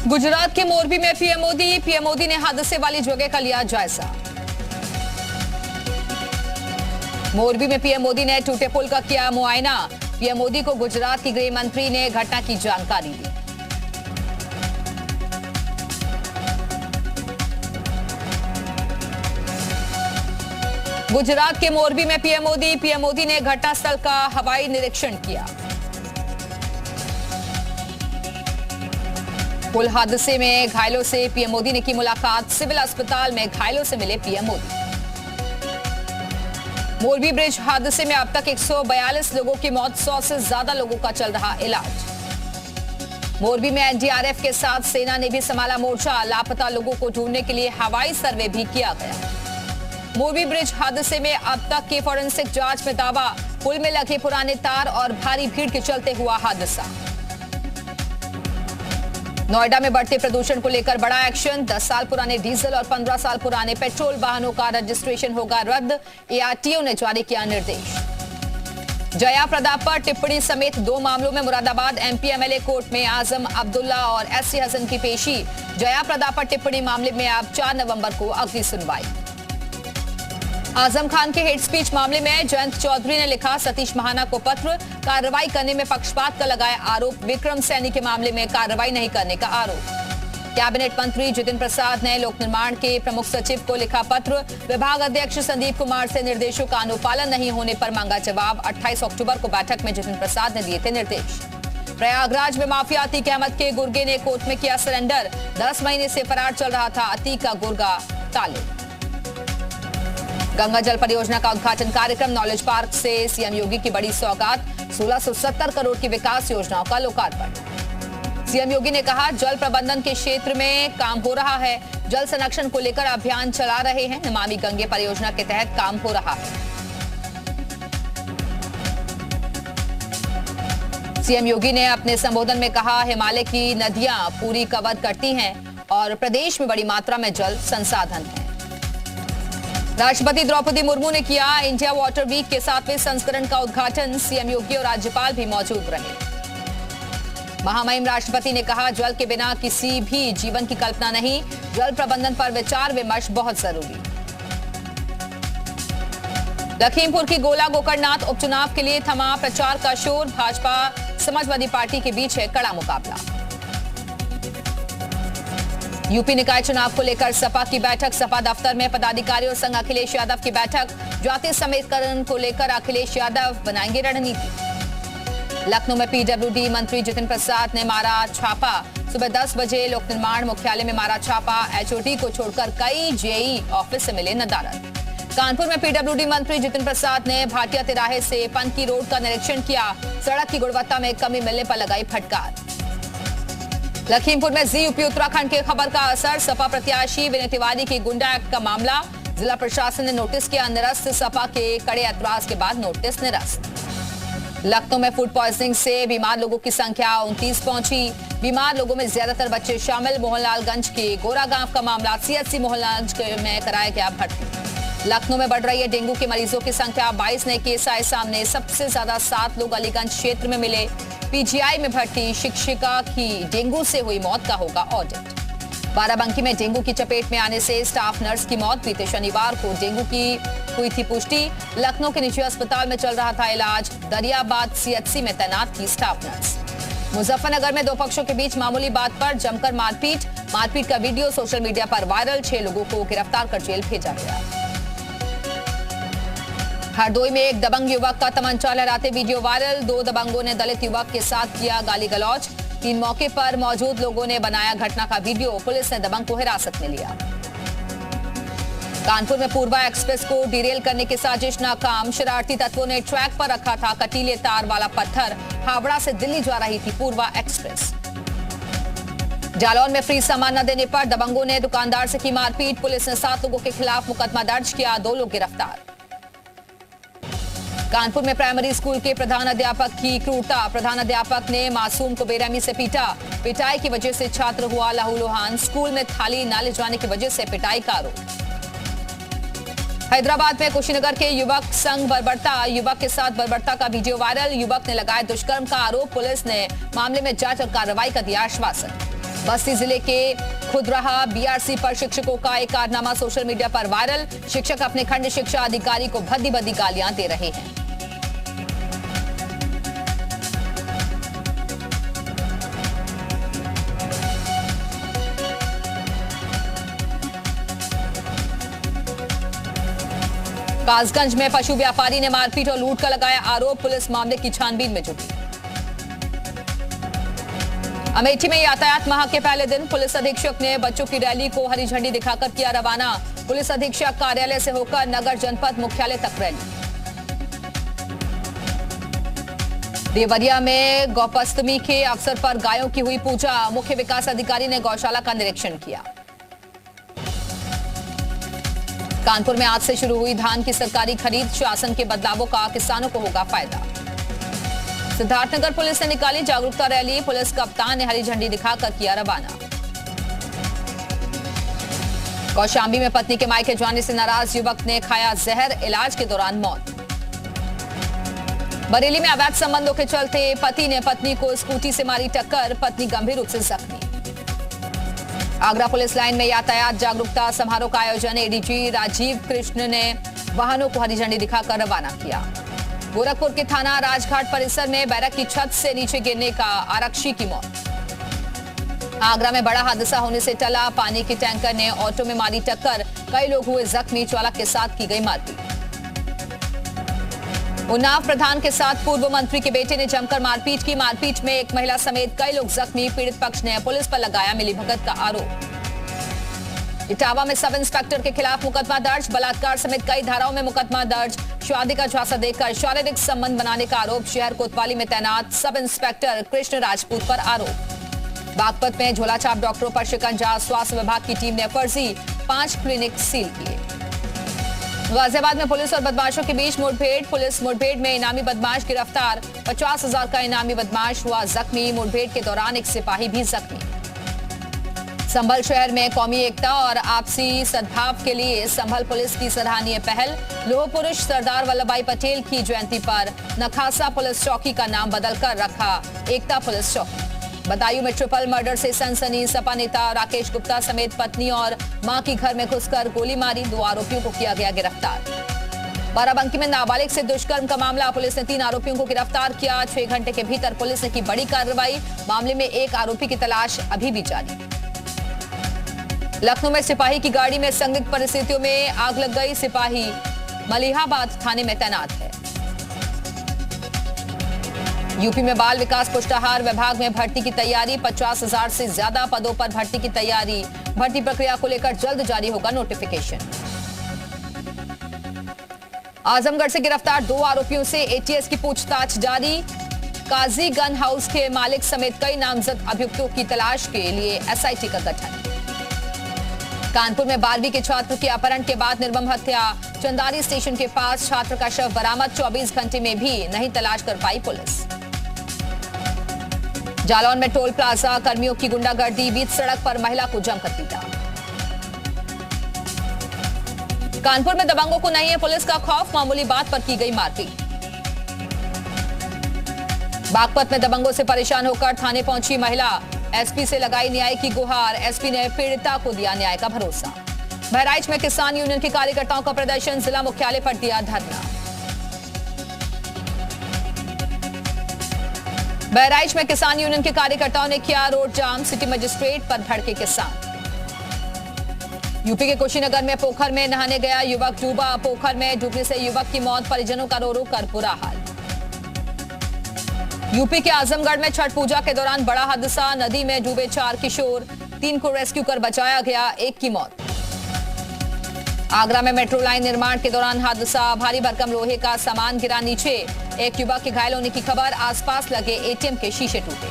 गुजरात के मोरबी में पीएम मोदी ने हादसे वाली जगह का लिया जायजा। मोरबी में पीएम मोदी ने टूटे पुल का किया मुआयना। पीएम मोदी को गुजरात की गृह मंत्री ने घटना की जानकारी दी। गुजरात के मोरबी में पीएम मोदी ने घटनास्थल का हवाई निरीक्षण किया। पुल हादसे में घायलों से पीएम मोदी ने की मुलाकात। सिविल अस्पताल में घायलों से मिले पीएम मोदी। मोरबी ब्रिज हादसे में अब तक 142 लोगों की मौत, 100 से ज्यादा लोगों का चल रहा इलाज। मोरबी में एनडीआरएफ के साथ सेना ने भी संभाला मोर्चा। लापता लोगों को ढूंढने के लिए हवाई सर्वे भी किया गया। मोरबी ब्रिज हादसे में अब तक की फॉरेंसिक जांच में दावा, पुल में लगे पुराने तार और भारी भीड़ के चलते हुआ हादसा। नोएडा में बढ़ते प्रदूषण को लेकर बड़ा एक्शन। 10 साल पुराने डीजल और 15 साल पुराने पेट्रोल वाहनों का रजिस्ट्रेशन होगा रद्द। एआरटीओ ने जारी किया निर्देश। जया प्रदा पर टिप्पणी समेत 2 मामलों में मुरादाबाद एमपी एमएलए कोर्ट में आजम अब्दुल्ला और एससी हसन की पेशी। जया प्रदा पर टिप्पणी मामले में अब 4 नवंबर को अगली सुनवाई। आजम खान के हेट स्पीच मामले में जयंत चौधरी ने लिखा सतीश महाना को पत्र। कार्रवाई करने में पक्षपात का लगाया आरोप। विक्रम सैनी के मामले में कार्रवाई नहीं करने का आरोप। कैबिनेट मंत्री जितिन प्रसाद ने लोक निर्माण के प्रमुख सचिव को लिखा पत्र। विभाग अध्यक्ष संदीप कुमार से निर्देशों का अनुपालन नहीं होने पर मांगा जवाब। 28 अक्टूबर को बैठक में जितिन प्रसाद ने दिए थे निर्देश। प्रयागराज में माफिया अतीक अहमद के गुर्गे ने कोर्ट में किया सरेंडर। 10 महीने से फरार चल रहा था अतीक का गुर्गा ताले। गंगा जल परियोजना का उद्घाटन कार्यक्रम। नॉलेज पार्क से सीएम योगी की बड़ी सौगात। 1670 करोड़ की विकास योजनाओं का लोकार्पण। सीएम योगी ने कहा जल प्रबंधन के क्षेत्र में काम हो रहा है। जल संरक्षण को लेकर अभियान चला रहे हैं। नमामि गंगे परियोजना के तहत काम हो रहा है। सीएम योगी ने अपने संबोधन में कहा हिमालय की नदियां पूरी कवर करती हैं और प्रदेश में बड़ी मात्रा में जल संसाधन है। राष्ट्रपति द्रौपदी मुर्मू ने किया इंडिया वाटर वीक के 7वें संस्करण का उद्घाटन। सीएम योगी और राज्यपाल भी मौजूद रहे। महामहिम राष्ट्रपति ने कहा जल के बिना किसी भी जीवन की कल्पना नहीं। जल प्रबंधन पर विचार विमर्श बहुत जरूरी। लखीमपुर की गोला गोकर्णनाथ उपचुनाव के लिए थमा प्रचार का शोर। भाजपा समाजवादी पार्टी के बीच है कड़ा मुकाबला। यूपी निकाय चुनाव को लेकर सपा की बैठक। सपा दफ्तर में पदाधिकारियों संग अखिलेश यादव की बैठक। जाति समीकरण को लेकर अखिलेश यादव बनाएंगे रणनीति। लखनऊ में पीडब्ल्यूडी मंत्री जितिन प्रसाद ने मारा छापा। सुबह 10 बजे लोक निर्माण मुख्यालय में मारा छापा। एचओडी को छोड़कर कई जेई ऑफिस से मिले नदारद। कानपुर में पीडब्ल्यूडी मंत्री जितिन प्रसाद ने भाटिया तिराहे से पनकी रोड का निरीक्षण किया। सड़क की गुणवत्ता में कमी मिलने पर लगाई फटकार। लखीमपुर में जी यूपी उत्तराखंड की खबर का असर। सपा प्रत्याशी विनय तिवारी की गुंडा एक्ट का मामला। जिला प्रशासन ने नोटिस किया निरस्त। सपा के कड़े ऐतराज के बाद नोटिस निरस्त। लखनऊ में फूड पॉइजनिंग से बीमार लोगों की संख्या 29 पहुंची। बीमार लोगों में ज्यादातर बच्चे शामिल। मोहनलालगंज के गोरा गांव का मामला। सीएचसी मोहनलालगंज में कराया गया भर्ती। लखनऊ में बढ़ रही है डेंगू के मरीजों की संख्या। 22 नए केस आए सामने। सबसे ज्यादा 7 लोग अलीगंज क्षेत्र में मिले। पीजीआई में भर्ती शिक्षिका की डेंगू से हुई मौत का होगा ऑडिट। बाराबंकी में डेंगू की चपेट में आने से स्टाफ नर्स की मौत। बीते शनिवार को डेंगू की हुई थी पुष्टि। लखनऊ के निजी अस्पताल में चल रहा था इलाज। दरियाबाद सीएचसी में तैनात थी स्टाफ नर्स। मुजफ्फरनगर में 2 पक्षों के बीच मामूली बात पर जमकर मारपीट का वीडियो सोशल मीडिया पर वायरल। 6 लोगों को गिरफ्तार कर जेल भेजा गया। हरदोई में एक दबंग युवक का तमंचा लहराते वीडियो वायरल। 2 दबंगों ने दलित युवक के साथ किया गाली गलौज। 3 मौके पर मौजूद लोगों ने बनाया घटना का वीडियो। पुलिस ने दबंग को हिरासत में लिया। कानपुर में पूर्वा एक्सप्रेस को डिरेल करने की साजिश नाकाम। शरारती तत्वों ने ट्रैक पर रखा था कटीले तार वाला पत्थर। हावड़ा से दिल्ली जा रही थी पूर्वा एक्सप्रेस। जालौन में फ्री सामान न देने पर दबंगों ने दुकानदार से की मारपीट। पुलिस ने 7 लोगों के खिलाफ मुकदमा दर्ज किया। 2 लोग गिरफ्तार। कानपुर में प्राइमरी स्कूल के प्रधान अध्यापक की क्रूरता। प्रधान अध्यापक ने मासूम को बेरहमी से पीटा। पिटाई की वजह से छात्र हुआ लहूलुहान। स्कूल में थाली न ले जाने की वजह से पिटाई का आरोप। हैदराबाद में कुशीनगर के युवक संग बर्बरता। युवक के साथ बर्बरता का वीडियो वायरल। युवक ने लगाया दुष्कर्म का आरोप। पुलिस ने मामले में जांच और कार्रवाई का दिया आश्वासन। बस्ती जिले के खुदराहा बीआरसी पर शिक्षकों का एक कारनामा सोशल मीडिया पर वायरल। शिक्षक अपने खंड शिक्षा अधिकारी को भद्दी भद्दी गालियां दे रहे हैं। कासगंज में पशु व्यापारी ने मारपीट और लूट का लगाया आरोप। पुलिस मामले की छानबीन में जुटी। अमेठी में यातायात माह के पहले दिन पुलिस अधीक्षक ने बच्चों की रैली को हरी झंडी दिखाकर किया रवाना। पुलिस अधीक्षक कार्यालय से होकर नगर जनपद मुख्यालय तक रैली। देवरिया में गौपष्टमी के अवसर पर गायों की हुई पूजा। मुख्य विकास अधिकारी ने गौशाला का निरीक्षण किया। कानपुर में आज से शुरू हुई धान की सरकारी खरीद। शासन के बदलावों का किसानों को होगा फायदा। सिद्धार्थनगर पुलिस ने निकाली जागरूकता रैली। पुलिस कप्तान ने हरी झंडी दिखाकर किया रवाना। कौशाम्बी में पत्नी के मायके जाने से नाराज युवक ने खाया जहर। इलाज के दौरान मौत। बरेली में अवैध संबंधों के चलते पति ने पत्नी को स्कूटी से मारी टक्कर। पत्नी गंभीर रूप से जख्मी। आगरा पुलिस लाइन में यातायात जागरूकता समारोह का आयोजन। एडीजी राजीव कृष्ण ने वाहनों को हरी झंडी दिखाकर रवाना किया। गोरखपुर के थाना राजघाट परिसर में बैरक की छत से नीचे गिरने का आरक्षी की मौत। आगरा में बड़ा हादसा होने से टला। पानी के टैंकर ने ऑटो में मारी टक्कर। कई लोग हुए जख्मी। चालक के साथ की गई मारपीट। उन्नाव प्रधान के साथ पूर्व मंत्री के बेटे ने जमकर मारपीट की। मारपीट में एक महिला समेत कई लोग जख्मी। पीड़ित पक्ष ने पुलिस पर लगाया मिलीभगत का आरोप। इटावा में सब इंस्पेक्टर के खिलाफ मुकदमा दर्ज। बलात्कार समेत कई धाराओं में मुकदमा दर्ज। शादी का झांसा देकर शारीरिक संबंध बनाने का आरोप। शहर कोतवाली में तैनात सब इंस्पेक्टर कृष्ण राजपूत पर आरोप। बागपत में झोलाछाप डॉक्टरों पर शिकंजा। स्वास्थ्य विभाग की टीम ने फर्जी 5 क्लिनिक सील किए। गाजियाबाद में पुलिस और बदमाशों के बीच मुठभेड़। पुलिस मुठभेड़ में इनामी बदमाश गिरफ्तार। 50,000 का इनामी बदमाश हुआ जख्मी। मुठभेड़ के दौरान एक सिपाही भी जख्मी। संभल शहर में कौमी एकता और आपसी सद्भाव के लिए संभल पुलिस की सराहनीय पहल। लौह पुरुष सरदार वल्लभ भाई पटेल की जयंती पर नखासा पुलिस चौकी का नाम बदलकर रखा एकता पुलिस चौकी। बदायूं में ट्रिपल मर्डर से सनसनी। सपा नेता राकेश गुप्ता समेत पत्नी और मां की घर में घुसकर गोली मारी। 2 आरोपियों को किया गया गिरफ्तार। बाराबंकी में नाबालिग से दुष्कर्म का मामला। पुलिस ने 3 आरोपियों को गिरफ्तार किया। 6 घंटे के भीतर पुलिस ने की बड़ी कार्रवाई। मामले में एक आरोपी की तलाश अभी भी जारी। लखनऊ में सिपाही की गाड़ी में संदिग्ध परिस्थितियों में आग लग गई। सिपाही मलिहाबाद थाने में तैनात है। यूपी में बाल विकास पुष्टाहार विभाग में भर्ती की तैयारी। 50,000 से ज्यादा पदों पर भर्ती की तैयारी। भर्ती प्रक्रिया को लेकर जल्द जारी होगा नोटिफिकेशन। आजमगढ़ से गिरफ्तार 2 आरोपियों से एटीएस की पूछताछ जारी। काजी गन हाउस के मालिक समेत कई नामजद अभियुक्तों की तलाश के लिए एसआईटी का गठन। कानपुर में 12वीं के छात्र के अपहरण के बाद निर्मम हत्या। चंदारी स्टेशन के पास छात्र का शव बरामद। 24 घंटे में भी नहीं तलाश कर पाई पुलिस। जालौन में टोल प्लाजा कर्मियों की गुंडागर्दी। बीच सड़क पर महिला को जमकर पीटा। कानपुर में दबंगों को नहीं है पुलिस का खौफ। मामूली बात पर की गई मारपीट। बागपत में दबंगों से परेशान होकर थाने पहुंची महिला। एसपी से लगाई न्याय की गुहार। एसपी ने पीड़िता को दिया न्याय का भरोसा। बहराइच में किसान यूनियन के कार्यकर्ताओं का प्रदर्शन। जिला मुख्यालय पर दिया धरना। बहराइच में किसान यूनियन के कार्यकर्ताओं ने किया रोड जाम। सिटी मजिस्ट्रेट पर भड़के किसान। यूपी के कुशीनगर में पोखर में नहाने गया युवक डूबा। पोखर में डूबने से युवक की मौत। परिजनों का रो रो कर बुरा हाल। यूपी के आजमगढ़ में छठ पूजा के दौरान बड़ा हादसा। नदी में डूबे 4 किशोर। 3 को रेस्क्यू कर बचाया गया। 1 की मौत। आगरा में मेट्रो लाइन निर्माण के दौरान हादसा। भारी भरकम लोहे का सामान गिरा नीचे। 1 युवक के घायल होने की खबर। आसपास लगे एटीएम के शीशे टूटे।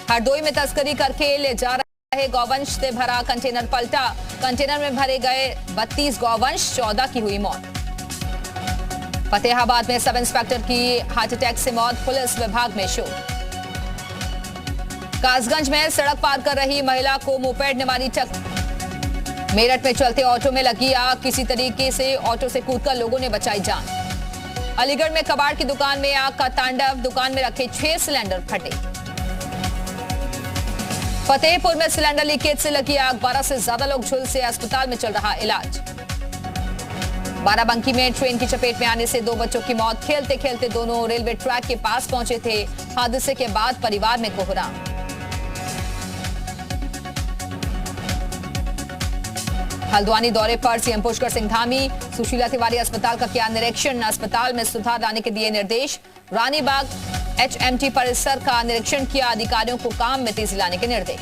हरदोई में तस्करी करके ले जा रहे गौवंश से भरा कंटेनर पलटा। कंटेनर में भरे गए 32 गौवंश। 14 की हुई मौत। फतेहाबाद में सब इंस्पेक्टर की हार्ट अटैक से मौत। पुलिस विभाग में शोर। कासगंज में सड़क पार कर रही महिला को मोपेड ने मारी टक्कर। मेरठ में चलते ऑटो में लगी आग। किसी तरीके से ऑटो से कूदकर लोगों ने बचाई जान। अलीगढ़ में कबाड़ की दुकान में आग का तांडव। दुकान में रखे 6 सिलेंडर फटे। फतेहपुर में सिलेंडर लीकेज से लगी आग, 12 से ज्यादा लोग झुलसे, अस्पताल में चल रहा इलाज। बाराबंकी में ट्रेन की चपेट में आने से 2 बच्चों की मौत, खेलते खेलते दोनों रेलवे ट्रैक के पास पहुंचे थे। हादसे के बाद परिवार में कोहराम। हल्द्वानी दौरे पर सीएम पुष्कर सिंह धामी, सुशीला तिवारी अस्पताल का किया निरीक्षण, अस्पताल में सुधार लाने के दिए निर्देश। रानीबाग एचएमटी परिसर का निरीक्षण किया, अधिकारियों को काम में तेजी लाने के निर्देश।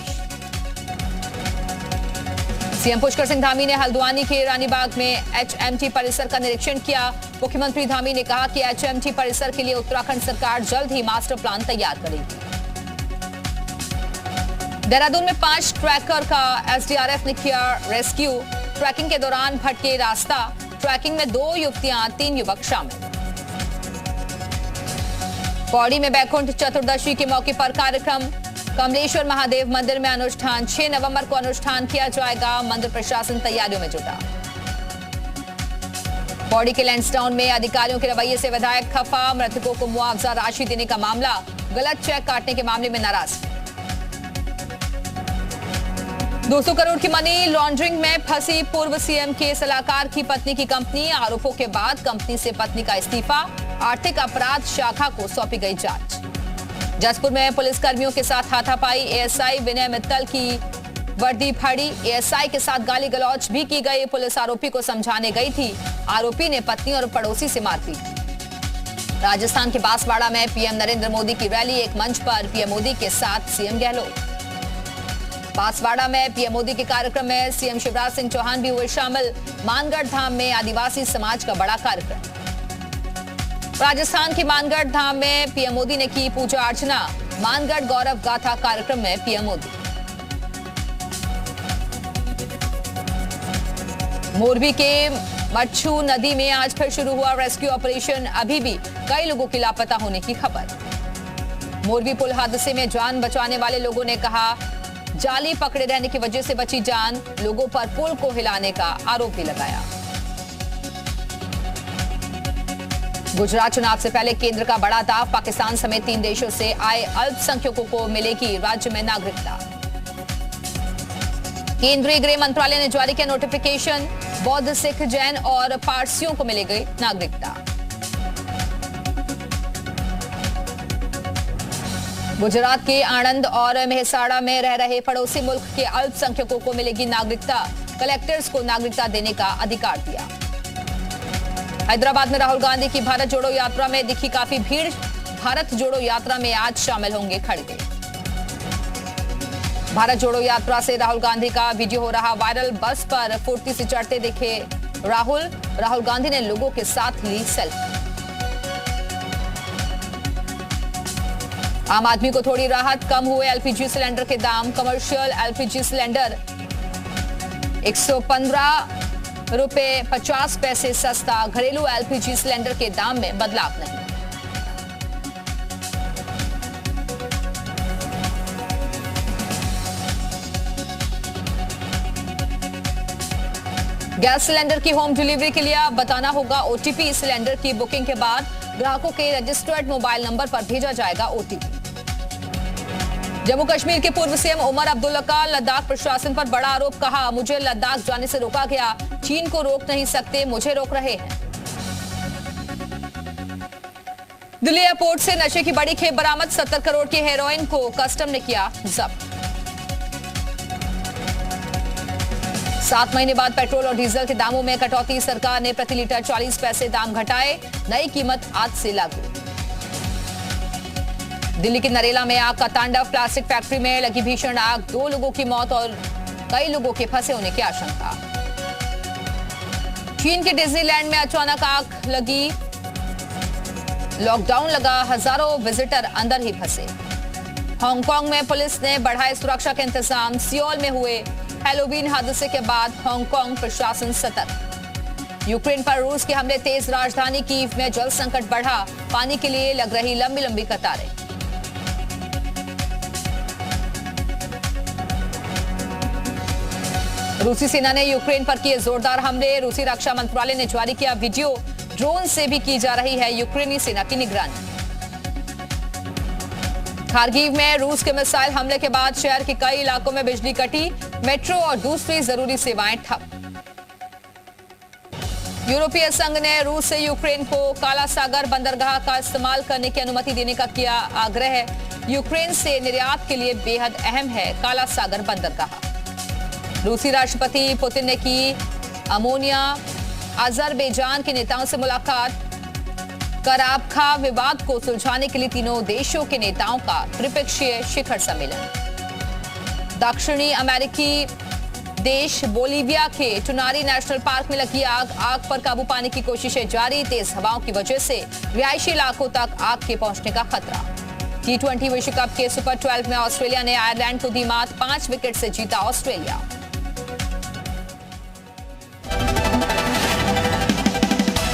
सीएम पुष्कर सिंह धामी ने हल्द्वानी के रानीबाग में एचएमटी परिसर का निरीक्षण किया। मुख्यमंत्री धामी ने कहा कि एचएमटी परिसर के लिए उत्तराखंड सरकार जल्द ही मास्टर प्लान तैयार करेगी। देहरादून में 5 ट्रैकर का एसडीआरएफ ने किया रेस्क्यू, ट्रैकिंग के दौरान भटके रास्ता, ट्रैकिंग में 2 युवतियां 3 युवक शामिल। पौड़ी में बैकुंठ चतुर्दशी के मौके पर कार्यक्रम, कमलेश्वर महादेव मंदिर में अनुष्ठान, 6 नवंबर को अनुष्ठान किया जाएगा, मंदिर प्रशासन तैयारियों में जुटा। पौड़ी के लैंसडाउन में अधिकारियों के रवैये से विधायक खफा, मृतकों को मुआवजा राशि देने का मामला, गलत चेक काटने के मामले में नाराज। 200 करोड़ की मनी लॉन्ड्रिंग में फंसी पूर्व सीएम के सलाहकार की पत्नी की कंपनी, आरोपों के बाद कंपनी से पत्नी का इस्तीफा, आर्थिक अपराध शाखा को सौंपी गई जांच। जसपुर में पुलिसकर्मियों के साथ हाथापाई, एएसआई विनय मित्तल की वर्दी फाड़ी, एएसआई के साथ गाली गलौज भी की गई, पुलिस आरोपी को समझाने गई थी, आरोपी ने पत्नी और पड़ोसी से मारपीट। राजस्थान के बांसवाड़ा में पीएम नरेंद्र मोदी की रैली, एक मंच पर पीएम मोदी के साथ सीएम गहलोत। बांसवाड़ा में पीएम मोदी के कार्यक्रम में सीएम शिवराज सिंह चौहान भी हुए शामिल, मानगढ़ धाम में आदिवासी समाज का बड़ा कार्यक्रम। राजस्थान के मानगढ़ धाम में पीएम मोदी ने की पूजा अर्चना, मानगढ़ गौरव गाथा कार्यक्रम में पीएम मोदी। मोरबी के मच्छू नदी में आज फिर शुरू हुआ रेस्क्यू ऑपरेशन, अभी भी कई लोगों की लापता होने की खबर। मोरबी पुल हादसे में जान बचाने वाले लोगों ने कहा, जाली पकड़े रहने की वजह से बची जान, लोगों पर पुल को हिलाने का आरोप भी लगाया। गुजरात चुनाव से पहले केंद्र का बड़ा दाव, पाकिस्तान समेत 3 देशों से आए अल्पसंख्यकों को मिलेगी राज्य में नागरिकता। केंद्रीय गृह मंत्रालय ने जारी किया नोटिफिकेशन, बौद्ध, सिख, जैन और पारसियों को मिलेगी नागरिकता। गुजरात के आणंद और मेहसाणा में रह रहे पड़ोसी मुल्क के अल्पसंख्यकों को मिलेगी नागरिकता, कलेक्टर्स को नागरिकता देने का अधिकार दिया। हैदराबाद में राहुल गांधी की भारत जोड़ो यात्रा में दिखी काफी भीड़, भारत जोड़ो यात्रा में आज शामिल होंगे खड़गे। भारत जोड़ो यात्रा से राहुल गांधी का वीडियो हो रहा वायरल, बस पर फुर्ती से चढ़ते दिखे राहुल गांधी ने लोगों के साथ ली सेल्फी। आम आदमी को थोड़ी राहत, कम हुए एलपीजी सिलेंडर के दाम, कमर्शियल एलपीजी सिलेंडर 115 रुपए 50 पैसे सस्ता, घरेलू एलपीजी सिलेंडर के दाम में बदलाव नहीं। गैस सिलेंडर की होम डिलीवरी के लिए अब बताना होगा ओटीपी, सिलेंडर की बुकिंग के बाद ग्राहकों के रजिस्टर्ड मोबाइल नंबर पर भेजा जाएगा ओटीपी। जम्मू कश्मीर के पूर्व सीएम उमर अब्दुल्ला का लद्दाख प्रशासन पर बड़ा आरोप, कहा, मुझे लद्दाख जाने से रोका गया, चीन को रोक नहीं सकते, मुझे रोक रहे हैं। दिल्ली एयरपोर्ट से नशे की बड़ी खेप बरामद, 70 करोड़ की हेरोइन को कस्टम ने किया जब्त। 7 महीने बाद पेट्रोल और डीजल के दामों में कटौती, सरकार ने प्रति लीटर 40 पैसे दाम घटाए, नई कीमत आज से लागू। दिल्ली के नरेला में आग का तांडव, प्लास्टिक फैक्ट्री में लगी भीषण आग, 2 लोगों की मौत और कई लोगों के फंसे होने की आशंका। चीन के डिज्नीलैंड में अचानक आग लगी, लॉकडाउन लगा, हजारों विजिटर अंदर ही फंसे। हांगकांग में पुलिस ने बढ़ाए सुरक्षा के इंतजाम, सियोल में हुए हैलोवीन हादसे के बाद हांगकांग प्रशासन सतर्क। यूक्रेन पर रूस के हमले तेज, राजधानी कीव में जल संकट बढ़ा, पानी के लिए लग रही लंबी लंबी कतारें। रूसी सेना ने यूक्रेन पर किए जोरदार हमले, रूसी रक्षा मंत्रालय ने जारी किया वीडियो, ड्रोन से भी की जा रही है यूक्रेनी सेना की निगरानी। खारगिव में रूस के मिसाइल हमले के बाद शहर के कई इलाकों में बिजली कटी, मेट्रो और दूसरी जरूरी सेवाएं ठप। यूरोपीय संघ ने रूस से यूक्रेन को काला सागर बंदरगाह का इस्तेमाल करने की अनुमति देने का किया आग्रह। यूक्रेन से निर्यात के लिए बेहद अहम है काला सागर बंदरगाह। रूसी राष्ट्रपति पुतिन ने की अमोनिया अजरबैजान के नेताओं से मुलाकात। कराबखा विवाद को सुलझाने के लिए तीनों देशों के नेताओं का त्रिपक्षीय शिखर सम्मेलन। दक्षिणी अमेरिकी देश बोलीविया के टुनारी नेशनल पार्क में लगी आग पर काबू पाने की कोशिशें जारी। तेज हवाओं की वजह से रिहायशी इलाकों तक आग के पहुंचने का खतरा। T20 विश्व कप के सुपर 12 में ऑस्ट्रेलिया ने आयरलैंड को दी मात, 5 विकेट से जीता ऑस्ट्रेलिया।